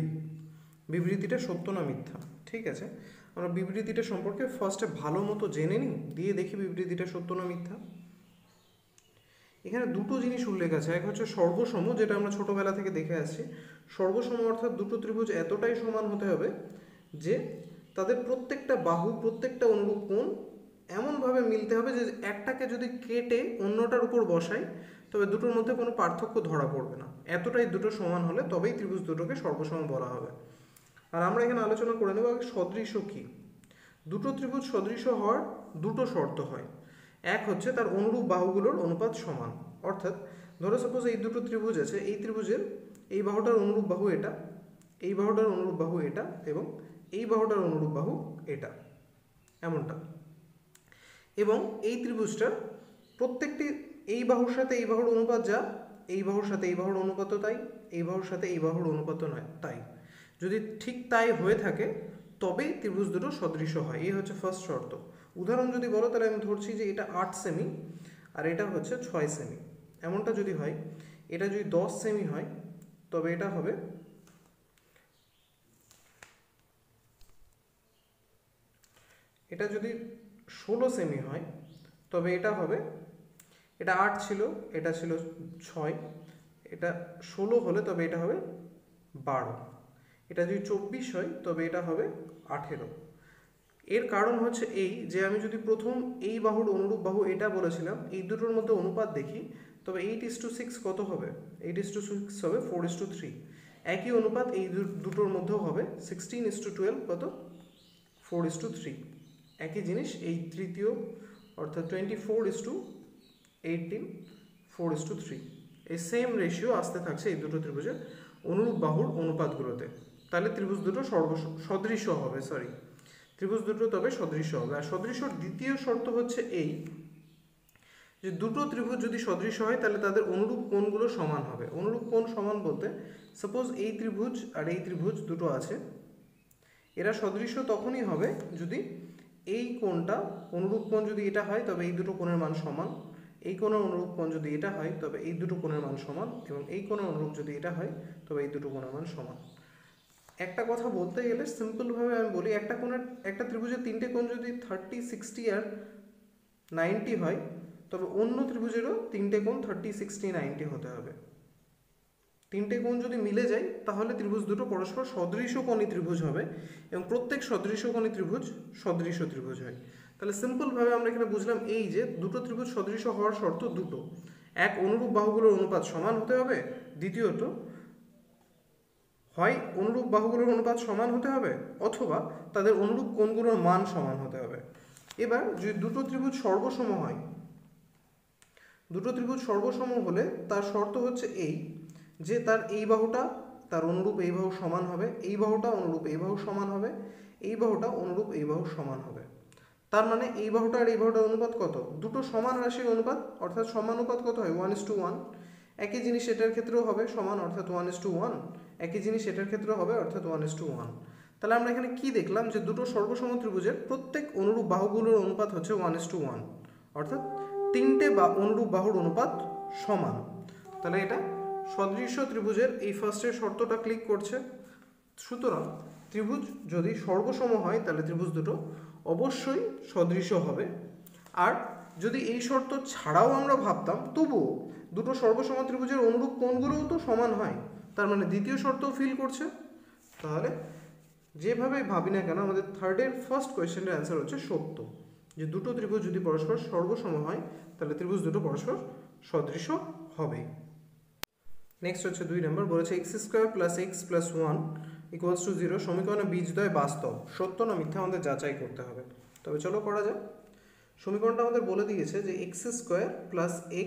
বিবৃতিটা সত্য না মিথ্যা? ঠিক আছে, আমরা বিবৃতিটা সম্পর্কে ফার্স্টে ভালো মতো জেনে নিই, দিয়ে দেখি বিবৃতিটা সত্য না মিথ্যা। এখানে দুটো জিনিস উল্লেখ আছে। এক হচ্ছে সর্বসম, যেটা আমরা ছোটবেলা থেকে দেখে আসছি। সর্বসম অর্থাৎ দুটো ত্রিভুজ এতটাই সমান হতে হবে যে তাদের প্রত্যেকটা বাহু, প্রত্যেকটা অনুরূপ কোণ এমনভাবে মিলতে হবে যে একটাকে যদি কেটে অন্যটার উপর বসাই তবে দুটোর মধ্যে কোনো পার্থক্য ধরা পড়বে না। এতটাই দুটো সমান হলে তবেই ত্রিভুজ দুটোকে সর্বসম বলা হবে। আর আমরা এখানে আলোচনা করে নেব সদৃশ্য কি। দুটো ত্রিভুজ সদৃশ্য হওয়ার দুটো শর্ত হয়। এক হচ্ছে তার অনুরূপ বাহুগুলোর অনুপাত সমান, অর্থাৎ ধরো সাপোজ এই দুটো ত্রিভুজ আছে, এই ত্রিভুজের এই বাহুটার অনুরূপ বাহু এটা, এই বাহুটার অনুরূপ বাহু এটা, এবং এই বাহুটার অনুরূপ বাহু এটা, এমনটা। এবং এই ত্রিভুজটার প্রত্যেকটি এই বাহুর সাথে এই বাহুর অনুপাত যা, এই বাহুর সাথে এই বাহুর অনুপাতও তাই, এই বাহুর সাথে এই বাহুর অনুপাতও নয় তাই। যদি ঠিক তাই হয়ে থাকে তবেই ত্রিভুজ দুটো সদৃশ্য হয়। এই হচ্ছে ফার্স্ট শর্ত। উদাহরণ যদি বলো তাহলে আমি ধরছি যে এটা 8 সেমি আর এটা হচ্ছে 6 সেমি। এমনটা যদি হয়, এটা যদি 10 সেমি হয় তবে এটা হবে, এটা যদি 16 সেমি হয় তবে এটা হবে, এটা 8 ছিল, এটা ছিল 6, এটা 16 হলে তবে এটা হবে 12, এটা যদি 24 হয় তবে এটা হবে 18। এর কারণ হচ্ছে এই যে আমি যদি প্রথম এই বাহুর অনুরূপ বাহু এটা বলেছিলাম, এই দুটোর মধ্যে অনুপাত দেখি তবে 8:6 কত হবে? 8:6 হবে 4:3। একই অনুপাত এই দুটোর মধ্যেও হবে 16:12 কত? 4:3। একই জিনিস এই তৃতীয় অর্থাৎ 24:18 4:3। এই সেম রেশিও আসতে থাকছে এই দুটো ত্রিভুজের অনুরূপ বাহুর অনুপাতগুলোতে। তাহলে ত্রিভুজ দুটো সদৃশ্য হবে, ত্রিভুজ দুটো তবে সদৃশ্য হবে। আর সদৃশ্যর দ্বিতীয় শর্ত হচ্ছে এই যে দুটো ত্রিভুজ যদি সদৃশ্য হয় তাহলে তাদের অনুরূপ কোণগুলো সমান হবে। অনুরূপ কোণ সমান বলতে সাপোজ এই ত্রিভুজ আর এই ত্রিভুজ দুটো আছে, এরা সদৃশ্য তখনই হবে যদি এই কোণটা অনুরূপ কোণ যদি এটা হয় তবে এই দুটো কোণের মান সমান, এই কোণের অনুরূপ কোণ যদি এটা হয় তবে এই দুটো কোণের মান সমান, এবং এই কোণের অনুরূপ যদি এটা হয় তবে এই দুটো কোণের মান সমান। একটা কথা বলতে গেলে সিম্পলভাবে আমি বলি, একটা ত্রিভুজের তিনটে কোণ যদি 30, 60 আর 90 হয় তবে অন্য ত্রিভুজেরও তিনটে কোণ 30, 60, 90 হতে হবে। তিনটে কোণ যদি মিলে যায় তাহলে ত্রিভুজ দুটো পরস্পর সদৃশকোণী ত্রিভুজ হবে, এবং প্রত্যেক সদৃশকোণী ত্রিভুজ সদৃশ্য ত্রিভুজ হয়। তাহলে সিম্পলভাবে আমরা এখানে বুঝলাম এই যে দুটো ত্রিভুজ সদৃশ্য হওয়ার শর্ত দুটো। এক, অনুরূপ বাহুগুলোর অনুপাত সমান হতে হবে। দ্বিতীয়ত, হয় অনুরূপ বাহুগুলোর অনুপাত সমান হতে হবে অথবা তাদের অনুরূপ কোণগুলোর মান সমান হতে হবে। এবার যদি দুটো ত্রিভুজ সর্বসম হয়, দুটো ত্রিভুজ সর্বসম হলে তার শর্ত হচ্ছে এই যে তার এই বাহুটা তার অনুরূপ এই বাহু সমান হবে, এই বাহুটা অনুরূপ এই বাহু সমান হবে, এই বাহুটা অনুরূপ এই বাহু সমান হবে। তার মানে এই বাহুটা আর এই বাহুটার অনুপাত কত? দুটো সমান রাশির অনুপাত, অর্থাৎ সমানুপাত কত হয়? 1:1। একই জিনিস এটার ক্ষেত্রেও হবে সমান, অর্থাৎ 1:1। একই জিনিস এটার ক্ষেত্রেও হবে, অর্থাৎ 1:1। তাহলে আমরা এখানে কি দেখলাম যে দুটো সর্বসম ত্রিভুজের প্রত্যেক অনুরূপ বাহুগুলোর অনুপাত হচ্ছে 1:1, অর্থাৎ তিনটে অনুরূপ বাহুর অনুপাত সমান। তাহলে এটা সদৃশ্য ত্রিভুজের এই ফার্স্টের শর্তটা ক্লিক করছে। সুতরাং ত্রিভুজ যদি সর্বসম হয় তাহলে ত্রিভুজ দুটো অবশ্যই সদৃশ্য হবে। আর যদি এই শর্ত ছাড়াও আমরা ভাবতাম তবুও দুটো সর্বসম ত্রিভুজের অনুরূপ কোণগুলোও তো সমান হয়, তার মানে দ্বিতীয় শর্তও ফিল করছে। তাহলে যেভাবেই ভাবি না কেন আমাদের থার্ডের ফার্স্ট কোয়েশ্চেনের অ্যান্সার হচ্ছে সত্য, যে দুটো ত্রিভুজ যদি পরস্পর সর্বসম হয় তাহলে ত্রিভুজ দুটো পরস্পর সদৃশ্য হবে। নেক্সট হচ্ছে 2 নম্বর, বলেছে x² + x + 1 = 0 সমীকরণে বীজদ্বয় বাস্তব, সত্য না মিথ্যা আমাদের যাচাই করতে হবে। তবে চলো করা যাক। সমীকরণটা আমাদের বলে দিয়েছে যে x² +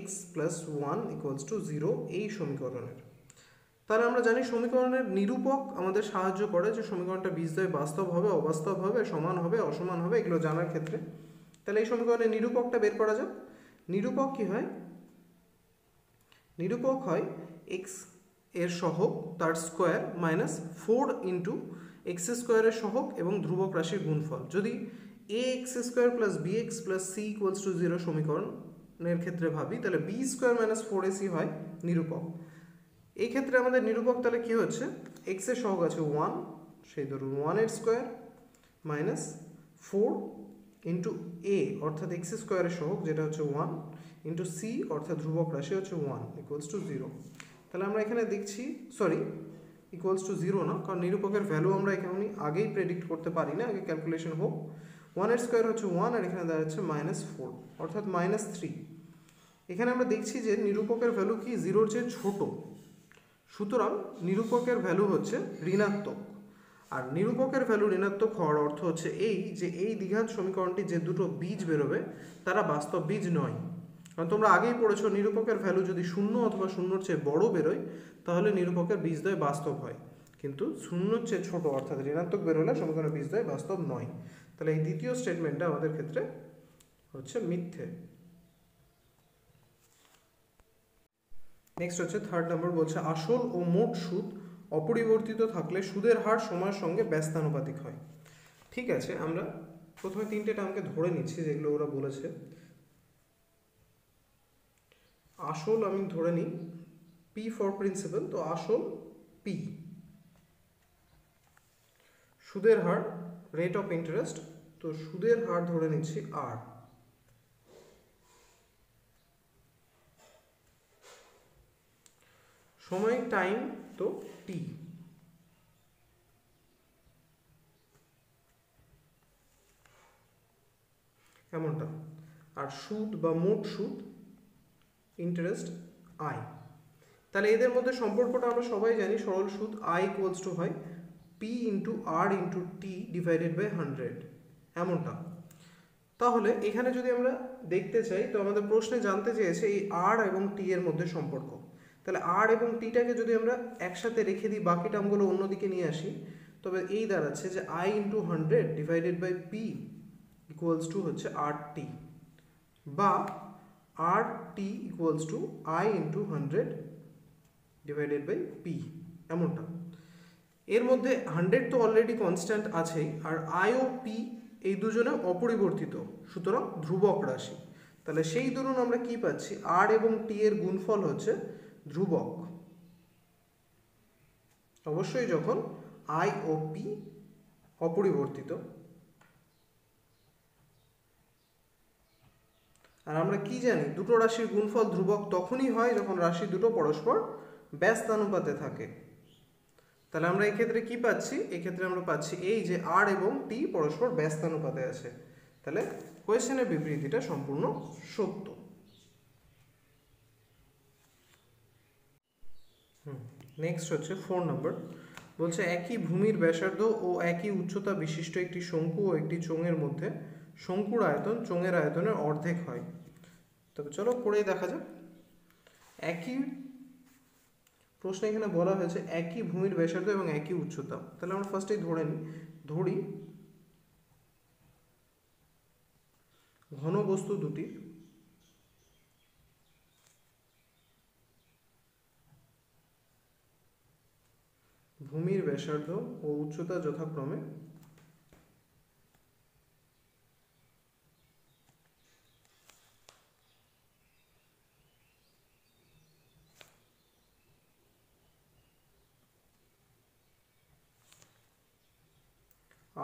x + 1 = 0 এই সমীকরণের। তাহলে আমরা জানি সমীকরণের নিরূপক আমাদের সাহায্য করে যে সমীকরণটা বীজদ্বয় বাস্তব হবে, অবাস্তব হবে, সমান হবে, অসমান হবে, এগুলো জানার ক্ষেত্রে। তাহলে এই সমীকরণের নিরূপকটা বের করা যাক। নিরূপক কি হয়? নিরূপক হয় x এর সহগ তার স্কোয়ার মাইনাস 4 ইন্টু x স্কোয়ারের সহগ এবং ধ্রুবক রাশির গুণফল। যদি ax² + bx + c = 0 সমীকরণের ক্ষেত্রে ভাবি তাহলে b² - 4ac হয় নিরূপক। এই ক্ষেত্রে আমাদের নিরূপক তাহলে কি হচ্ছে? x এর সহগ আছে 1, সেই ধরুন 1 এর স্কোয়ার মাইনাস 4 ইন্টু এ অর্থাৎ এক্স স্কোয়ারের সহগ যেটা হচ্ছে 1 ইন্টু সি অর্থাৎ ধ্রুবক রাশি হচ্ছে 1 ইকুয়ালস টু 0। তাহলে আমরা এখানে দেখছি ইকুয়ালস টু 0 না, কারণ নিরূপকের ভ্যালু আমরা এখানে আগেই প্রেডিক্ট করতে পারি না, আগে ক্যালকুলেশন হোক। 1 এর স্কোয়ার হচ্ছে 1 আর এখানে দাঁড়াচ্ছে -4 অর্থাৎ -3। এখানে আমরা দেখছি যে নিরূপকের ভ্যালু কি 0-র চেয়ে ছোট, সুতরাং নিরূপকের ভ্যালু হচ্ছে ঋণাত্মক। আর নিরূপকের ভ্যালু ঋণাত্মক হওয়ার অর্থ হচ্ছে এই যে এই দ্বিঘাত সমীকরণটি যে দুটো বীজ বেরোবে তারা বাস্তব বীজ নয়। কারণ তোমরা আগেই পড়েছো নিরূপকের ভ্যালু যদি 0 অথবা 0-র চেয়ে বড় বেরোয় তাহলে নিরূপকের বীজদ্বয় বাস্তব হয়, কিন্তু 0-র চেয়ে ছোট অর্থাৎ ঋণাত্মক বেরোলে সমীকরণের বীজদ্বয় বাস্তব নয়। তাহলে এই দ্বিতীয় স্টেটমেন্টটা আমাদের ক্ষেত্রে হচ্ছে মিথ্যে। নেক্সট হচ্ছে 3rd নম্বর, বলছে আসল ও মোট সুদ অপরিবর্তিত থাকলে সুদের হার সময়ের সঙ্গে ব্যস্তানুপাতিক হয়। ঠিক আছে, আমরা প্রথমে 3টে টার্মকে ধরে নিচ্ছি যেগুলো ওরা বলেছে। আসল আমি ধরে নিই পি ফর প্রিন্সিপাল, তো আসল পি, সুদের হার রেট অফ ইন্টারেস্ট, তো সুদের হার ধরে নিচ্ছি আর, সময় টাইম তো টি, এমনটা, আর সুদ বা মোট সুদ ইন্টারেস্ট আই। তাহলে এদের মধ্যে সম্পর্কটা আমরা সবাই জানি, সরল সুদ আই ইকুয়ালস টু হয় P into R into T divided by 100, এমনটা। তাহলে এখানে যদি আমরা দেখতে চাই তো আমাদের প্রশ্নে জানতে চেয়েছে এই আর এবং টি এর মধ্যে সম্পর্ক। তাহলে আর এবং টিটাকে যদি আমরা একসাথে রেখে দিই, বাকি টার্মগুলো অন্যদিকে নিয়ে আসি, তবে এই দাঁড়াচ্ছে যে I into 100 divided by P equals to হচ্ছে আর টি, বা R T equals to I into 100 divided by P, এমনটা। এর মধ্যে 100 তো অলরেডি কনস্ট্যান্ট আছেই, আর আই ও পি এই দুজনে অপরিবর্তিত, সুতরাং ধ্রুবক রাশি। তাহলে সেই দরুন আমরা কি পাচ্ছি, আর এবং টি এর গুণফল হচ্ছে ধ্রুবক, অবশ্যই যখন আই ও পি অপরিবর্তিত। আর আমরা কি জানি, দুটো রাশির গুণফল ধ্রুবক তখনই হয় যখন রাশি দুটো পরস্পর ব্যস্তানুপাতে থাকে। তাহলে আমরা এক্ষেত্রে কি পাচ্ছি, এক্ষেত্রে আমরা পাচ্ছি এই যে আর এবং টি পরস্পর ব্যস্তানুপাতে আছে। তাহলে কোয়েশ্চেনের বিবৃতিটা সম্পূর্ণ সত্য। নেক্সট হচ্ছে 4 নম্বর, বলছে একই ভূমির ব্যাসার্ধ ও একই উচ্চতা বিশিষ্ট একটি শঙ্কু ও একটি চোঙের মধ্যে শঙ্কুর আয়তন চোঙের আয়তনের অর্ধেক হয়। তবে চলো পড়েই দেখা যাক। একই প্রশ্নে এখানে বলা হয়েছে একই ভূমির ব্যাসার্ধ এবং একই উচ্চতা। তাহলে আমরা ফার্স্টেই ধরি ঘন বস্তু দুটির ভূমির ব্যাসার্ধ ও উচ্চতা যথাক্রমে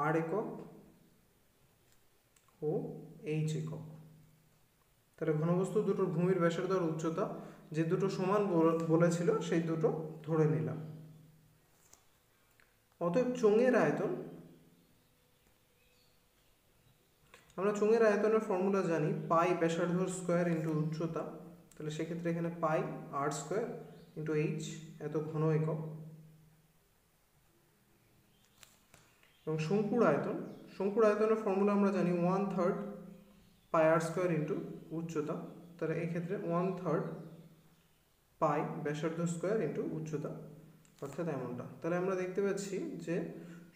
আর একক ও এইচ একক। তাহলে ঘনবস্তু দুটোর ভূমির ব্যাসার্ধ আর উচ্চতা যে দুটো সমান বলেছিল সেই দুটো ধরে নিলাম। অতএব চোঙের আয়তন, আমরা চোঙের আয়তনের ফর্মুলা জানি পাই ব্যাসার্ধ স্কোয়ার ইন্টু উচ্চতা। তাহলে সেক্ষেত্রে এখানে পাই আর স্কোয়ার ইন্টু এইচ, এত ঘন একক। এবং শঙ্কুর আয়তনের ফর্মুলা আমরা জানি 1/3 পাই আর স্কোয়ার ইন্টু উচ্চতা। তাহলে এক্ষেত্রে 1/3 পাই ব্যাসার্ধ স্কোয়ার ইন্টু উচ্চতা, অর্থাৎ এমনটা। তাহলে আমরা দেখতে পাচ্ছি যে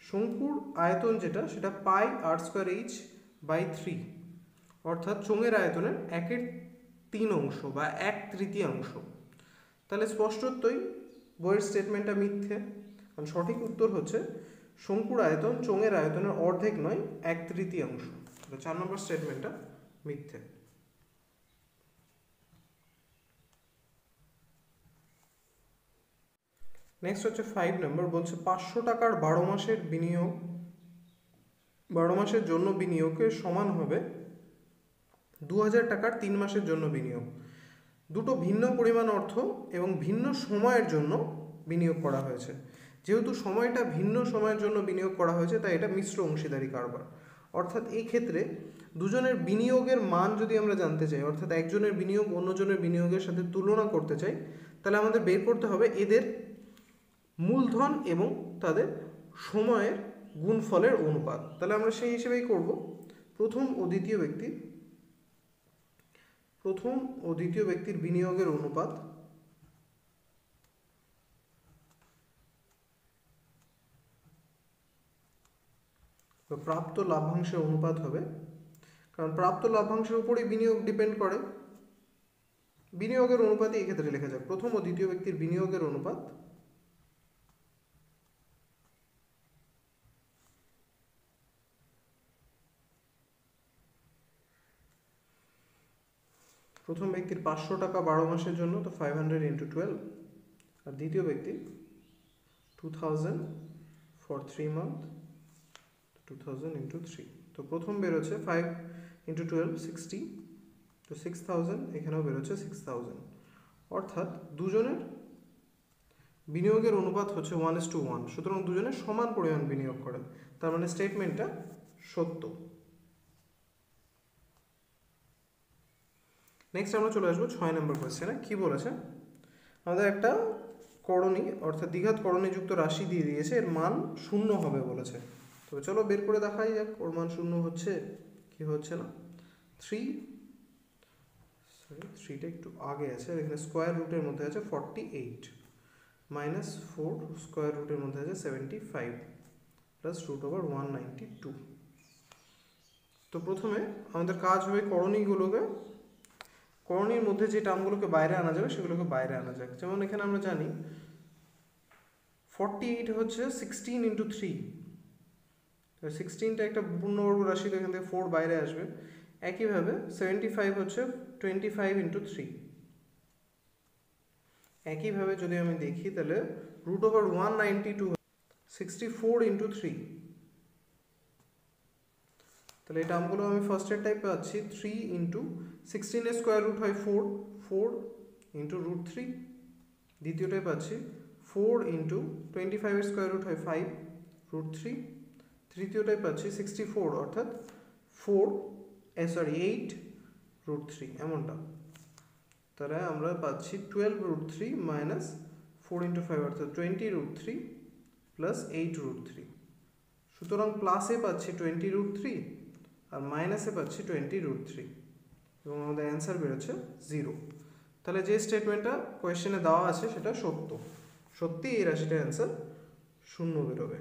শঙ্কুর আয়তন যেটা সেটা পাই আর স্কোয়ার এইচ বাই 3, অর্থাৎ চোঙের আয়তনের 1/3 অংশ বা 1/3 তাহলে স্পষ্টতই বইয়ের স্টেটমেন্টটা মিথ্যে, কারণ সঠিক উত্তর হচ্ছে শঙ্কুর আয়তন চোঙের আয়তনের অর্ধেক নয় 1/3। 4 নম্বর স্টেটমেন্টটা মিথ্যে। নেক্সট হচ্ছে 5 নম্বর, বলছে 500 টাকার 12 মাসের বিনিয়োগ 12 মাসের জন্য বিনিয়োগের সমান হবে 2000 টাকার 3 মাসের জন্য বিনিয়োগ। দুটো ভিন্ন পরিমাণ অর্থ এবং ভিন্ন সময়ের জন্য বিনিয়োগ করা হয়েছে। যেহেতু সময়টা ভিন্ন সময়ের জন্য বিনিয়োগ করা হয়েছে তাই এটা মিশ্র অংশীদারি কারবার। অর্থাৎ এই ক্ষেত্রে দুজনের বিনিয়োগের মান যদি আমরা জানতে চাই, অর্থাৎ একজনের বিনিয়োগ অন্যজনের বিনিয়োগের সাথে তুলনা করতে চাই, তাহলে আমাদের বের করতে হবে এদের মূলধন এবং তাদের সময়ের গুণফলের অনুপাত। তাহলে আমরা সেই হিসেবেই করব। প্রথম ও দ্বিতীয় ব্যক্তির বিনিয়োগের অনুপাত প্রাপ্ত লাভ্যাংশের অনুপাত হবে, কারণ প্রাপ্ত লাভ্যাংশের উপরই বিনিয়োগ ডিপেন্ড করে। বিনিয়োগের অনুপাতই এক্ষেত্রে লেখা যাক প্রথম ও দ্বিতীয় ব্যক্তির বিনিয়োগের অনুপাত প্রথম ব্যক্তির 500 টাকা 12 মাসের জন্য, তো 500 × 12, আর দ্বিতীয় ব্যক্তি 2000 ফর 3 মান্থ, 2000 × 3। তো প্রথম বেরোচ্ছে 5 × 12 60, তো 6000, এখানেও বেরোচ্ছে 6000। অর্থাৎ দুজনের বিনিয়োগের অনুপাত হচ্ছে 1:1, সুতরাং দুজনে সমান পরিমাণ বিনিয়োগ করে, তার মানে স্টেটমেন্টটা সত্য। নেক্সট আমরা চলে আসবো 6 নম্বর কোয়েশ্চেনে। কি বলেছে, আমাদের একটা করণী অর্থাৎ দ্বিঘাত করণীযুক্ত রাশি দিয়ে দিয়েছে, এর মান 0 হবে বলেছে। তো চলো বের করে দেখাই যাক ওর মান 0 হচ্ছে কি হচ্ছে না। 3টা একটু আগে আছে, এখানে স্কোয়ার রুটের মধ্যে আছে 48 মাইনাস 4 স্কোয়ার রুটের মধ্যে আছে 75 প্লাস √192। তো প্রথমে আমাদের কাজ হবে করণীর মধ্যে যে টার্মগুলোকে বাইরে আনা যাবে সেগুলোকে বাইরে আনা যাক। যেমন এখানে আমরা জানি 48 হচ্ছে 16 × 3, 16টা একটা পূর্ণবর্গ রাশি, তো এখান থেকে 4 বাইরে আসবে। একইভাবে 75 হচ্ছে 25 × 3। একইভাবে যদি আমি দেখি তাহলে √192 64 × 3। তাহলে এই টার্মগুলো আমি ফার্স্টের টাইপ পাচ্ছি 3 × 16 এর স্কোয়ার রুট হয় 4 × √3। দ্বিতীয়টাই পাচ্ছি 4 × 25 এর স্কোয়ার রুট হয় 5 √3। তৃতীয়টাই পাচ্ছি 64 অর্থাৎ 8 √3 এমনটা। তাহলে আমরা পাচ্ছি 12 √3 মাইনাস 4 × 5 অর্থাৎ 20 √3 প্লাস 8 √3। সুতরাং প্লাসে পাচ্ছি 20 √3 আর মাইনাসে পাচ্ছি 20 √3 এবং আমাদের অ্যান্সার বেরোচ্ছে 0। তাহলে যে স্টেটমেন্টটা কোয়েশ্চেনে দেওয়া আছে সেটা সত্যি এই রাশিটার অ্যান্সার 0 বেরোবে।